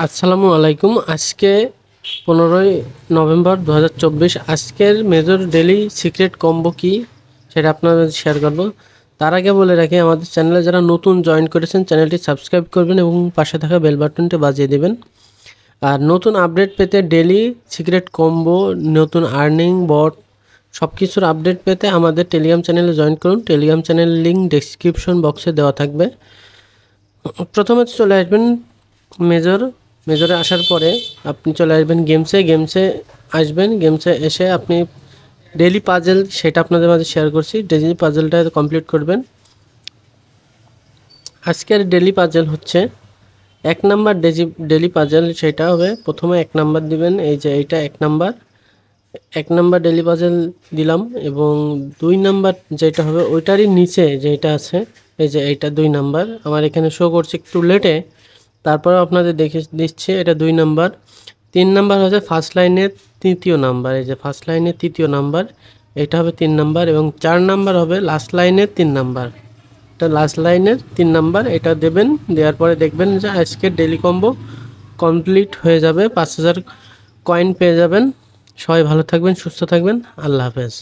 আসসালামু আলাইকুম। আজকে 15ই নভেম্বর 2024। আজকের মেজর ডেলি সিক্রেট কম্বো কি সেটা আপনাদের শেয়ার করব। তার আগে বলে রাখি, আমাদের চ্যানেলে যারা নতুন জয়েন করেছেন চ্যানেলটি সাবস্ক্রাইব করবেন এবং পাশে থাকা বেল বাটনটি বাজিয়ে দেবেন। আর নতুন আপডেট পেতে, ডেলি সিক্রেট কম্বো, নতুন আর্নিং বট সব কিছুর আপডেট পেতে আমাদের টেলিগ্রাম চ্যানেলে জয়েন করুন। টেলিগ্রাম চ্যানেলের লিঙ্ক ডেসক্রিপশন বক্সে দেওয়া থাকবে। প্রথমে চলে আসবেন মেজরে আসার পরে আপনি চলে আসবেন গেমসে আসবেন। গেমসে এসে আপনি ডেলি পাজেল, সেটা আপনাদের মাঝে শেয়ার করছি, ডেলি পাজেলটা কমপ্লিট করবেন। আজকের ডেলি পাজেল হচ্ছে 1 নাম্বার ডেলি পাজেল। সেটা হবে প্রথমে 1 নাম্বার দিবেন, এই যে এইটা 1 নাম্বার ডেলি পাজেল দিলাম। এবং 2 নাম্বার যেটা হবে ওইটারই নিচে যেটা আছে, এই যে এইটা 2 নাম্বার। আমার এখানে শো করছে একটু লেটে, তারপরেও আপনাদের দেখে দিচ্ছে, এটা 2 নাম্বার। 3 নাম্বার হচ্ছে ফার্স্ট লাইনের 3য় নাম্বার, এই যে ফার্স্ট লাইনের 3য় নাম্বার, এটা হবে 3 নাম্বার। এবং 4 নাম্বার হবে লাস্ট লাইনের 3 নাম্বার, এটা লাস্ট লাইনের 3 নাম্বার। এটা দেবেন, দেওয়ার পরে দেখবেন যে আজকের ডেলি কম্বো কমপ্লিট হয়ে যাবে, 5000 কয়েন পেয়ে যাবেন। সবাই ভালো থাকবেন, সুস্থ থাকবেন, আল্লাহ হাফেজ।